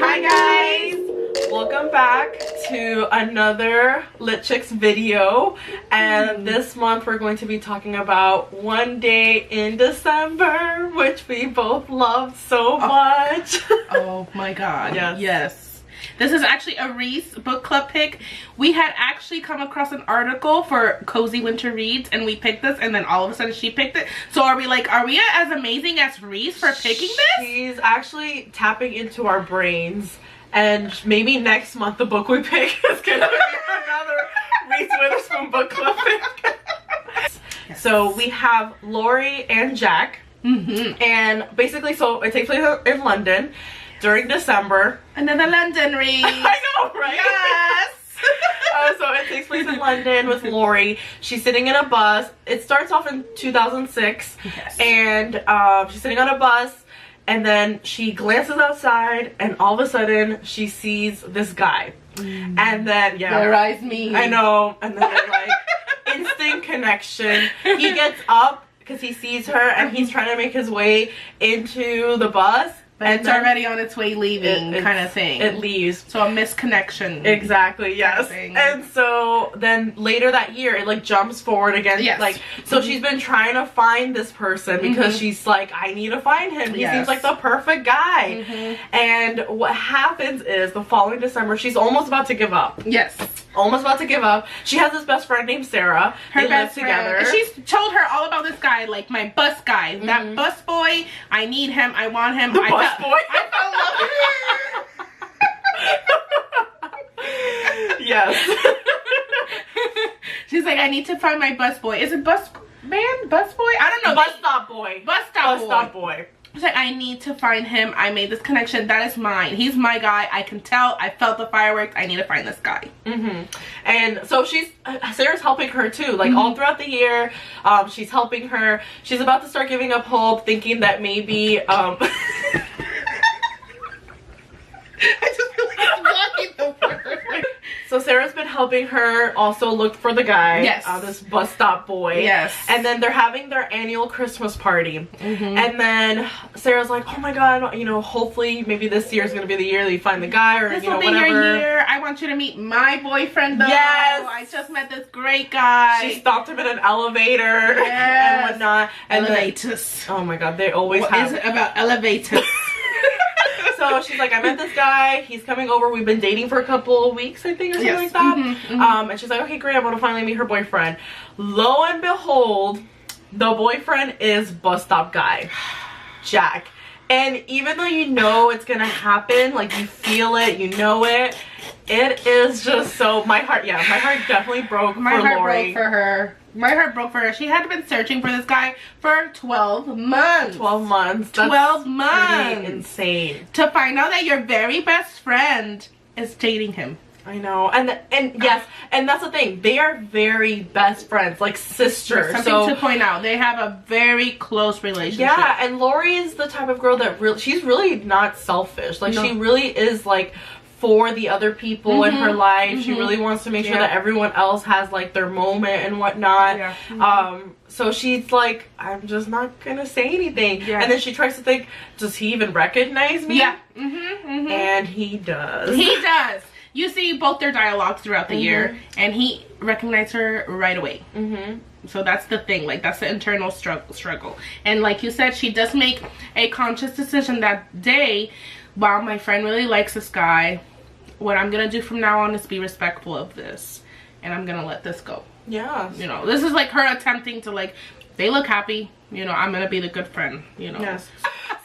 Hi guys! Welcome back to another Lit Chicks video, and this month we're going to be talking about One Day in December, which we both love so much. Oh my god. Yes. This is actually a Reese book club pick. We had actually come across an article for Cozy Winter Reads and we picked this, and then all of a sudden she picked it. So are we as amazing as Reese for picking this? She's actually tapping into our brains, and maybe next month the book we pick is gonna be another Reese Witherspoon book club pick. Yes. So we have Lori and Jack, and basically, so it takes place in London during December. Another London read. I know, right? Yes. So it takes place in London with Lori. She's sitting in a bus. It starts off in 2006, yes. And she's sitting on a bus, and then she glances outside, and all of a sudden she sees this guy, and then Their eyes meet. I know, and then they're like instant connection. He gets up because he sees her, and he's trying to make his way into the bus. But it's already on its way leaving, kind of thing. It leaves. So a misconnection. Exactly, yes. And so then later that year, it like jumps forward again. Yes. Like, so she's been trying to find this person because she's like, I need to find him. He seems like the perfect guy. And what happens is the following December, she's almost about to give up. Yes. Almost about to give up. She has this best friend named Sarah. Her they best live friend. together. And she's told her all about this guy, like my bus guy. That bus boy, I need him, I want him. The bus boy. I fell in love with her. Yes. She's like, I need to find my bus boy. Is it bus man? Bus boy? I don't know. Bus stop boy. Bus stop boy. Stop boy. She's like, I need to find him. I made this connection. That is mine. He's my guy. I can tell. I felt the fireworks. I need to find this guy. And so Sarah's helping her too. Like all throughout the year, she's helping her. She's about to start giving up hope, thinking that maybe, I just feel like it's blocking the word. So Sarah's been helping her also look for the guy. Yes. This bus stop boy. Yes. And then they're having their annual Christmas party. And then Sarah's like, oh my god, you know, hopefully maybe this year is going to be the year that you find the guy, or this you know, will be whatever. your year. I want you to meet my boyfriend though. Yes. I just met this great guy. She stopped him in an elevator and whatnot. And elevators. Then, oh my god, they always What have. is it about elevators? So she's like, I met this guy, he's coming over, we've been dating for a couple of weeks, I think, or something like that. And she's like, okay, great, I'm gonna finally meet her boyfriend. Lo and behold, the boyfriend is bus stop guy, Jack. And even though you know it's gonna happen, like you feel it, you know it, it is just so, my heart definitely broke My for heart Lori. broke for her. My heart broke for her. She had been searching for this guy for 12 months. 12 months. That's 12 months. pretty insane. To find out that your very best friend is dating him. I know, and yes, and that's the thing. They are very best friends, like sisters. Something to point out. They have a very close relationship. Yeah, and Lori is the type of girl that she's really not selfish. Like she really is like for the other people in her life. She really wants to make sure that everyone else has like their moment and whatnot. Yeah. So she's like, I'm just not gonna say anything. And then she tries to think, does he even recognize me? Yeah. And he does. He does. You see both their dialogues throughout the year, and he recognized her right away. So that's the thing, like that's the internal struggle. And like you said, she does make a conscious decision that day, wow, my friend really likes this guy. What I'm gonna do from now on is be respectful of this, and I'm gonna let this go. Yeah. You know, this is like her attempting to like, they look happy, you know, I'm gonna be the good friend, you know. Yes.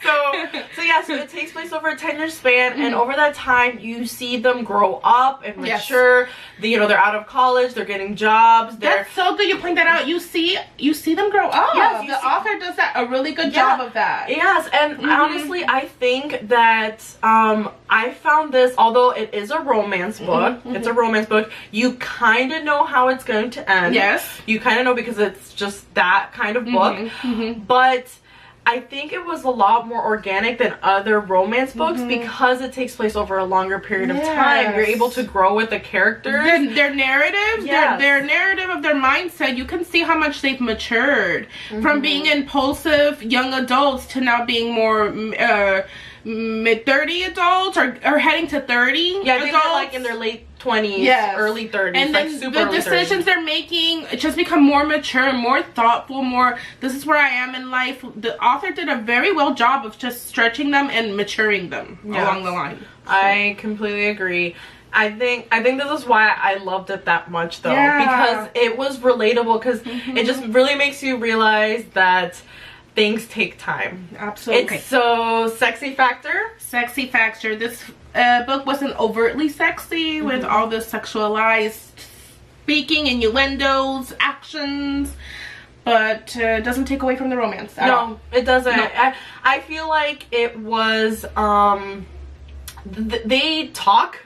So it takes place over a 10-year span, and over that time you see them grow up and mature. You know, they're out of college, they're getting jobs. That's so good you point that out. You see them grow up. Yes, the author does a really good job of that. Yes, and honestly, I think that I found this, although it is a romance book, it's a romance book, you kind of know how it's going to end. Yes. You kind of know because it's just that kind of book. But I think it was a lot more organic than other romance books because it takes place over a longer period of time. You're able to grow with the characters. Their narrative, their narrative of their mindset, you can see how much they've matured from being impulsive young adults to now being more mid-30 adults or heading to 30. Yeah, I think they're like in their late 20s, early 30s, and then like super the decisions they're making just become more mature, more thoughtful, more this is where I am in life. The author did a very well job of just stretching them and maturing them along the line. I completely agree. I think this is why I loved it that much though, because it was relatable, because it just really makes you realize that things take time. Absolutely. It's so sexy factor. This book wasn't overtly sexy with all the sexualized speaking, innuendos, actions, but it doesn't take away from the romance at all. It doesn't. No. I feel like it was they talk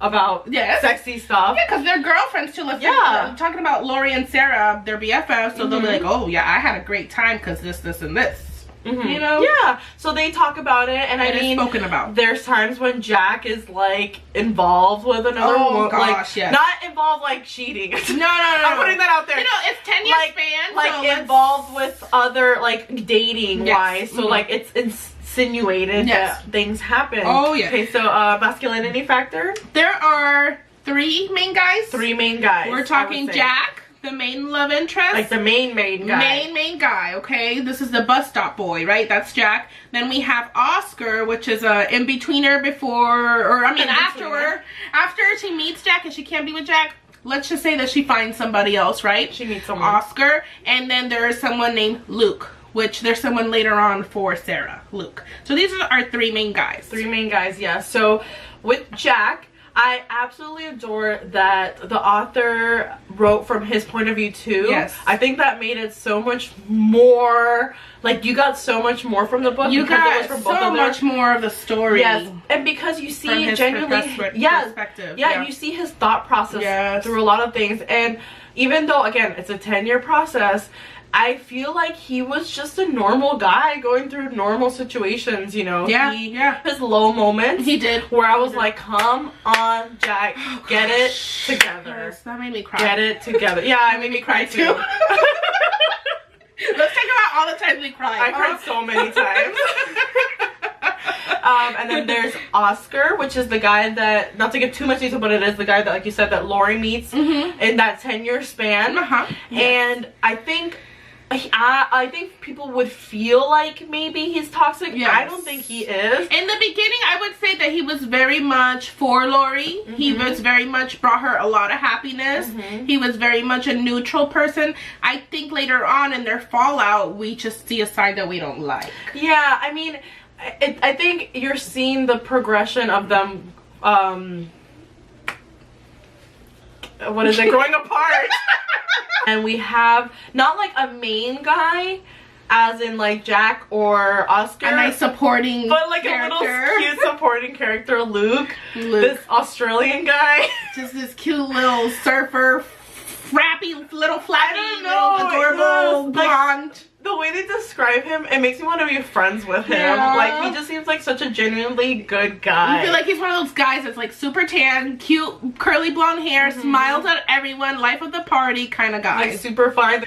about sexy stuff. Yeah, because they're girlfriends too. Talking about Lori and Sarah, they're BFFs, so they'll be like, oh yeah, I had a great time because this, and this. You know? Yeah, so they talk about it, and I mean, spoken about. There's times when Jack is like involved with another woman. Gosh, like, not involved like cheating. No. I'm putting that out there. You know, it's 10 year span. Like so involved with other, like, dating wise. So like it's insinuated that things happen. Oh yeah. Okay, so masculinity factor. There are 3 main guys. 3 main guys. We're talking Jack, the main love interest. Like the main guy. Main guy, okay? This is the bus stop boy, right? That's Jack. Then we have Oscar, which is a in-betweener before, or I mean after she meets Jack and she can't be with Jack. Let's just say that she finds somebody else, right? She meets someone. Oscar. And then there is someone named Luke, which there's someone later on for Sarah, Luke. So these are our 3 main guys. 3 main guys, yeah. So with Jack, I absolutely adore that the author wrote from his point of view too. Yes. I think that made it so much more, like, you got so much more from the book. You got so much more of the story. Yes, and because you see genuinely, perspective. Yeah, you see his thought process through a lot of things. And even though, again, it's a 10-year process, I feel like he was just a normal guy going through normal situations, you know. His low moments. He did. Where I was like, come on, Jack, get it together. Yes, that made me cry. Get it together. Yeah, it made me cry too. Let's talk about all the times we cried. I cried so many times. And then there's Oscar, which is the guy that, not to give too much detail, but it is the guy that, like you said, that Lori meets in that 10-year span. And I think people would feel like maybe he's toxic. I don't think he is. In the beginning, I would say that he was very much for Lori. He was very much brought her a lot of happiness. He was very much a neutral person. I think later on in their fallout, we just see a side that we don't like. Yeah, I mean, I think you're seeing the progression of them, what is it, growing apart. And we have not like a main guy as in like Jack or Oscar, a nice supporting but like character. A little cute supporting character, Luke, this Australian guy. Just this cute little surfer, frappy, little flappy, little adorable blonde. Like, the way they describe him, it makes me want to be friends with him. Like, he just seems like such a genuinely good guy. I feel like he's one of those guys that's like super tan, cute, curly blonde hair, smiles at everyone, life of the party kind of guy. Like, super fun.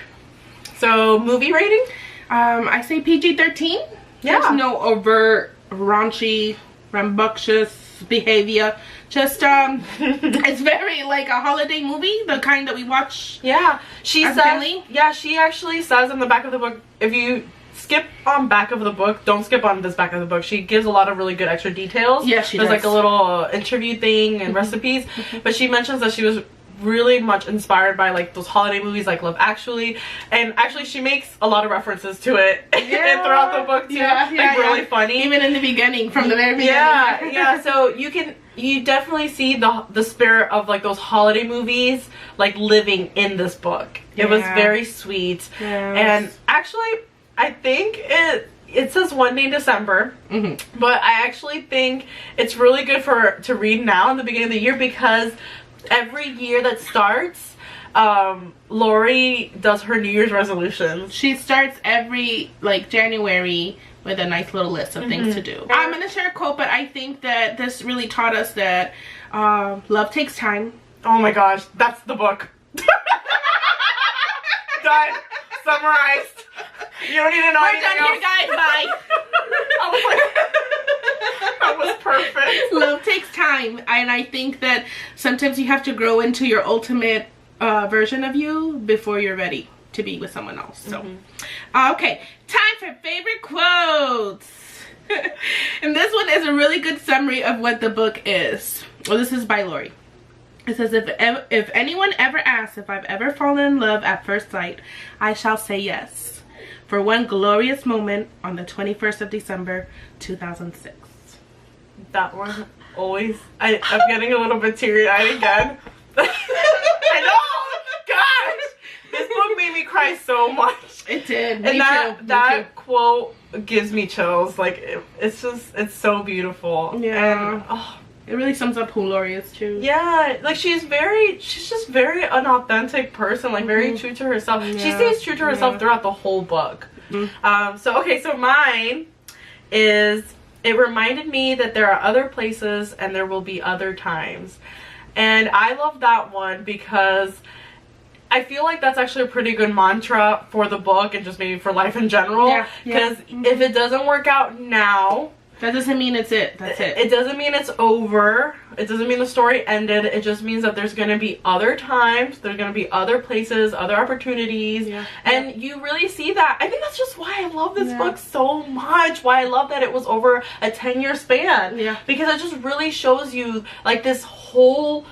So, movie rating? I say PG-13. Yeah. There's no overt, raunchy, rambunctious behavior. Just it's very like a holiday movie, the kind that we watch. Yeah, she actually says in the back of the book, if you skip on back of the book, don't skip on this back of the book. She gives a lot of really good extra details. Yeah, she does. There's like a little interview thing and recipes. But she mentions that she was really much inspired by like those holiday movies like Love Actually, and actually she makes a lot of references to it and throughout the book too. Really funny, even in the beginning, from the very beginning. So you definitely see the spirit of like those holiday movies like living in this book. It was very sweet. And actually I think it says one day in December, but I actually think it's really good to read now in the beginning of the year, because every year that starts, Lori does her New Year's resolutions. She starts every like January with a nice little list of things to do. I'm gonna share a quote, but I think that this really taught us that love takes time. Oh my gosh, that's the book. Done. Summarized. You don't need to know We're anything done else. here, guys. Bye. I was like, that was perfect. Love takes time, and I think that sometimes you have to grow into your ultimate version of you before you're ready to be with someone else. So, okay, time for favorite quotes. And this one is a really good summary of what the book is. Well, this is by Lori. It says, if anyone ever asks if I've ever fallen in love at first sight, I shall say yes. For one glorious moment on the 21st of December, 2006. That one always, I'm getting a little bit teary-eyed again. I know! Gosh! This book made me cry so much. It did. And Me too. that quote gives me chills. Like, it's so beautiful. Yeah. And, oh. It really sums up who Lori is too. Yeah, like she's just very an authentic person, like very true to herself. Yeah. She stays true to herself throughout the whole book. So mine is, it reminded me that there are other places and there will be other times. And I love that one because I feel like that's actually a pretty good mantra for the book and just maybe for life in general. Because if it doesn't work out now, that doesn't mean it's it. That's it. It doesn't mean it's over. It doesn't mean the story ended. It just means that there's going to be other times. There's going to be other places, other opportunities. And you really see that. I think that's just why I love this book so much. Why I love that it was over a 10-year span. Because it just really shows you like this whole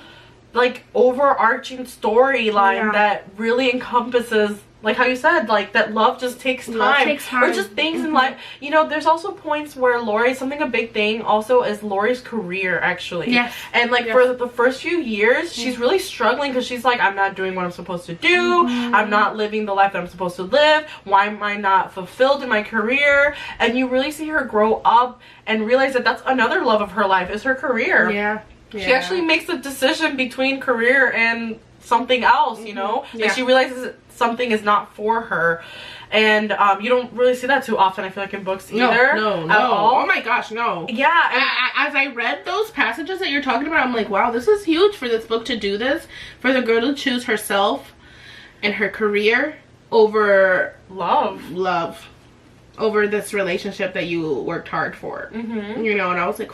like overarching storyline that really encompasses, like how you said, like that love just takes time. Love takes time. Or just things in life. You know, there's also points where Lori, a big thing also is Lori's career actually. And like for the first few years, she's really struggling because she's like, I'm not doing what I'm supposed to do. I'm not living the life that I'm supposed to live. Why am I not fulfilled in my career? And you really see her grow up and realize that that's another love of her life is her career. She actually makes a decision between career and something else, you know? Like she realizes that something is not for her. And you don't really see that too often, I feel like, in books either. No. At all. Oh my gosh, no. Yeah. As I read those passages that you're talking about, I'm like, wow, this is huge for this book to do this. For the girl to choose herself and her career over love. Over this relationship that you worked hard for. You know, and I was like,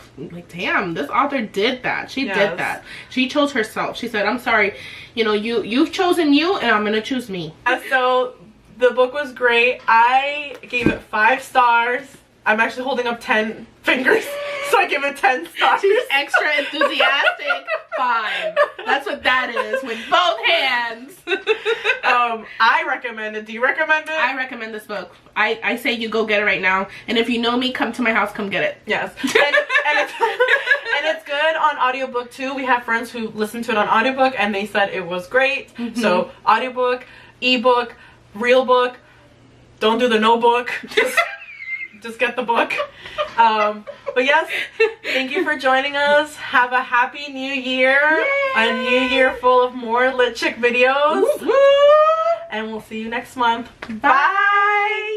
damn, this author did that. She did that. She chose herself. She said, I'm sorry, you know, you've chosen you and I'm gonna choose me. So the book was great. I gave it 5 stars. I'm actually holding up 10 fingers, so I give it 10 stars. She's extra enthusiastic. 5. That's what that is, with both hands. I recommend it. Do you recommend it? I recommend this book. I say you go get it right now. And if you know me, come to my house, come get it. Yes. And it's good on audiobook too. We have friends who listened to it on audiobook and they said it was great. So audiobook, ebook, real book. Don't do the no book. Just get the book. But yes, thank you for joining us. Have a happy new year. Yay! A new year full of more lit chick videos. And we'll see you next month. Bye.